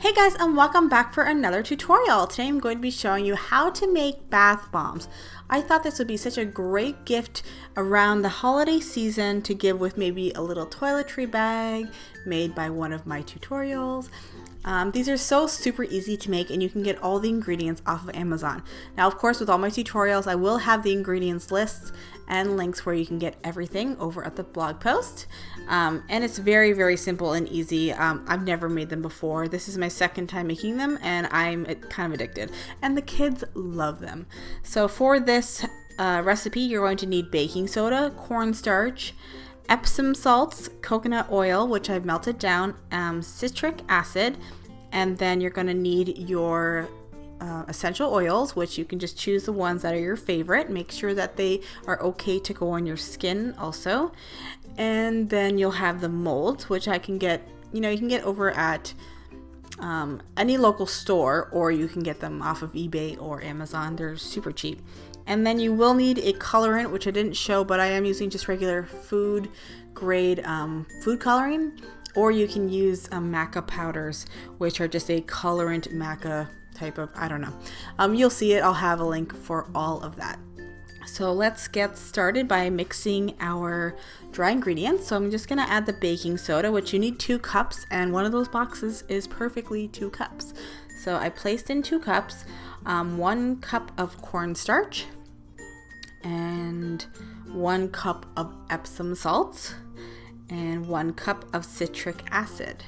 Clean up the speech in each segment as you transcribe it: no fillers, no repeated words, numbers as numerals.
Hey guys, and welcome back for another tutorial. Today I'm going to be showing you how to make bath bombs. I thought this would be such a great gift around the holiday season to give with maybe a little toiletry bag made by one of my tutorials. These are so super easy to make, and you can get all the ingredients off of Amazon. Now, of course, with all my tutorials, I will have the ingredients lists and links where you can get everything over at the blog post. And it's very, very simple and easy. I've never made them before. This is my second time making them, and I'm kind of addicted. And the kids love them. So for this recipe, you're going to need baking soda, cornstarch, Epsom salts, coconut oil, which I've melted down, citric acid, and then you're going to need your essential oils, which you can just choose the ones that are your favorite. Make sure that they are okay to go on your skin also. And then you'll have the molds, which I can get, you can get over at any local store, or you can get them off of eBay or Amazon. They're super cheap. And then you will need a colorant, which I didn't show, but I am using just regular food grade food coloring, or you can use maca powders, which are just a colorant maca type of, I don't know. You'll see it. I'll have a link for all of that. So let's get started by mixing our dry ingredients. So I'm just going to add the baking soda, which you need 2 cups, and one of those boxes is perfectly 2 cups. So I placed in 2 cups, 1 cup of cornstarch, and 1 cup of Epsom salts, and 1 cup of citric acid.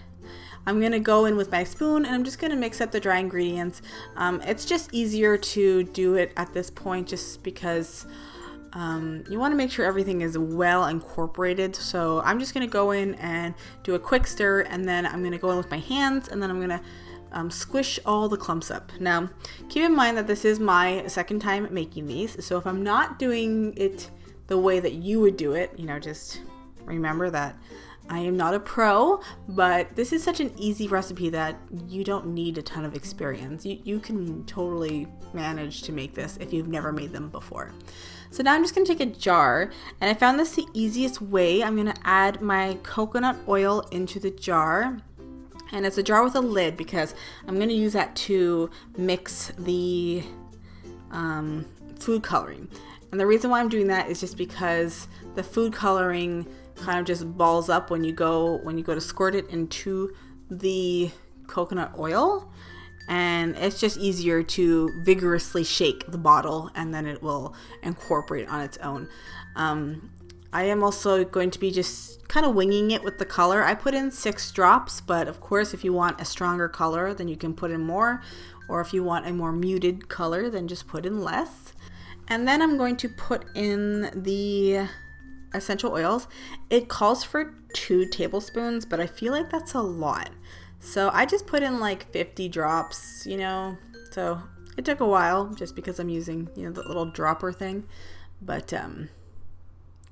I'm going to go in with my spoon, and I'm just going to mix up the dry ingredients. It's just easier to do it at this point just because you want to make sure everything is well incorporated. So I'm just going to go in and do a quick stir, and then I'm going to go in with my hands, and then I'm going to squish all the clumps up. Now, keep in mind that this is my second time making these, so if I'm not doing it the way that you would do it, just remember that I am not a pro, but this is such an easy recipe that you don't need a ton of experience. You can totally manage to make this if you've never made them before. So now I'm just going to take a jar, and I found this the easiest way. I'm going to add my coconut oil into the jar. And it's a jar with a lid because I'm going to use that to mix the food coloring. And the reason why I'm doing that is just because the food coloring kind of just balls up when you go to squirt it into the coconut oil. And it's just easier to vigorously shake the bottle, and then it will incorporate on its own. I am also going to be just kind of winging it with the color. I put in 6 drops, but of course if you want a stronger color, then you can put in more, or if you want a more muted color, then just put in less. And then I'm going to put in the essential oils. It calls for 2 tablespoons, but I feel like that's a lot. So I just put in like 50 drops, so it took a while just because I'm using, the little dropper thing. But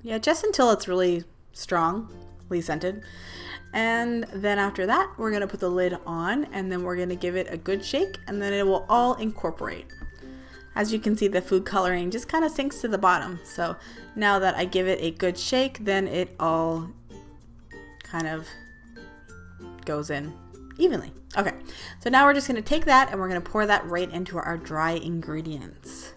yeah, just until it's really strongly scented. And then after that, we're going to put the lid on, and then we're going to give it a good shake, and then it will all incorporate. As you can see, the food coloring just kind of sinks to the bottom. So now that I give it a good shake, then it all kind of goes in evenly. Okay, so now we're just going to take that, and we're going to pour that right into our dry ingredients.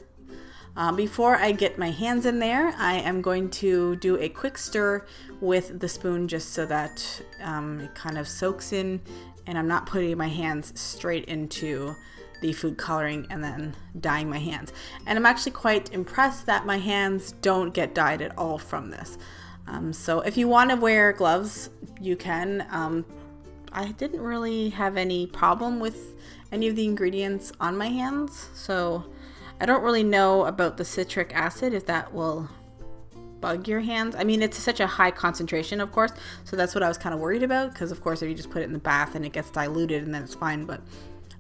Before I get my hands in there, I am going to do a quick stir with the spoon just so that it kind of soaks in, and I'm not putting my hands straight into the food coloring and then dyeing my hands. And I'm actually quite impressed that my hands don't get dyed at all from this. So if you want to wear gloves, you can. I didn't really have any problem with any of the ingredients on my hands, so I don't really know about the citric acid, if that will bug your hands. I mean, it's such a high concentration, of course, so that's what I was kind of worried about, because of course if you just put it in the bath and it gets diluted and then it's fine, but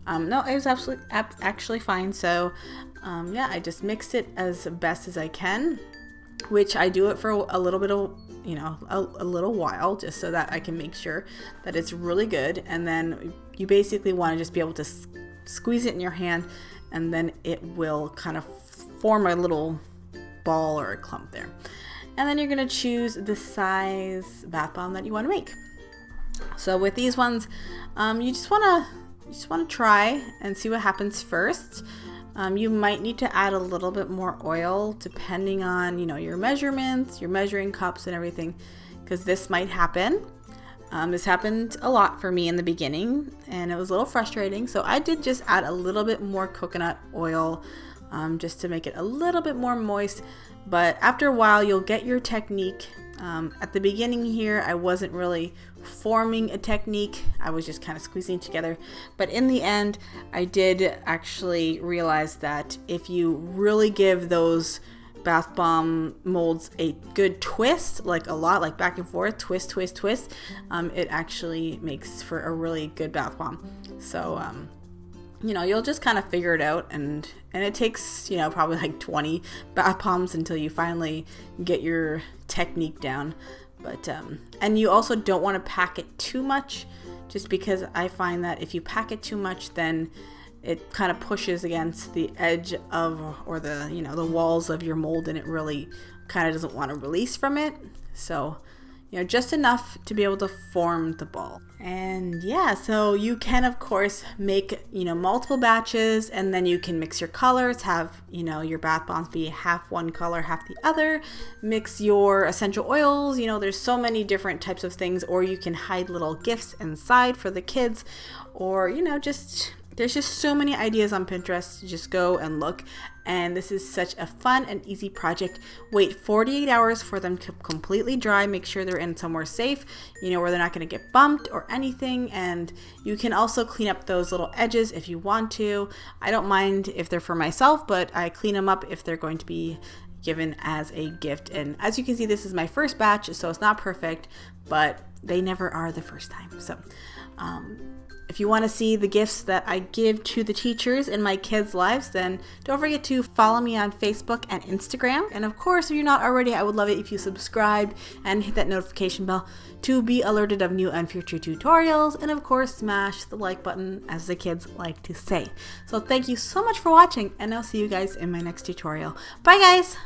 no, it was actually fine. So yeah, I just mixed it as best as I can, which I do it for a little bit of, a little while, just so that I can make sure that it's really good. And then you basically want to just be able to squeeze it in your hand, and then it will kind of form a little ball or a clump there. And then you're going to choose the size bath bomb that you want to make. So with these ones, you just want to just want to try and see what happens first. You might need to add a little bit more oil depending on, your measurements, your measuring cups and everything, because this might happen. This happened a lot for me in the beginning and it was a little frustrating. So I did just add a little bit more coconut oil just to make it a little bit more moist. But after a while, you'll get your technique. At the beginning here, I wasn't really forming a technique. I was just kind of squeezing together. But in the end, I did actually realize that if you really give those bath bomb molds a good twist, like a lot, like back and forth, twist, it actually makes for a really good bath bomb. So, you'll just kind of figure it out, and it takes, probably like 20 bath bombs until you finally get your technique down. But, and you also don't want to pack it too much, just because I find that if you pack it too much, then it kind of pushes against the edge of, or the, the walls of your mold, and it really kind of doesn't want to release from it. So, just enough to be able to form the ball. And yeah, so you can of course make, multiple batches, and then you can mix your colors, have, your bath bombs be half one color, half the other, mix your essential oils, there's so many different types of things, or you can hide little gifts inside for the kids, or, there's just so many ideas on Pinterest. Just go and look. And this is such a fun and easy project. Wait 48 hours for them to completely dry. Make sure they're in somewhere safe, where they're not going to get bumped or anything. And you can also clean up those little edges if you want to. I don't mind if they're for myself, but I clean them up if they're going to be given as a gift. And as you can see, this is my first batch, so it's not perfect, but they never are the first time. So, if you want to see the gifts that I give to the teachers in my kids' lives, then don't forget to follow me on Facebook and Instagram. And of course, if you're not already, I would love it if you subscribed and hit that notification bell to be alerted of new and future tutorials. And of course, smash the like button, as the kids like to say. So thank you so much for watching, and I'll see you guys in my next tutorial. Bye guys!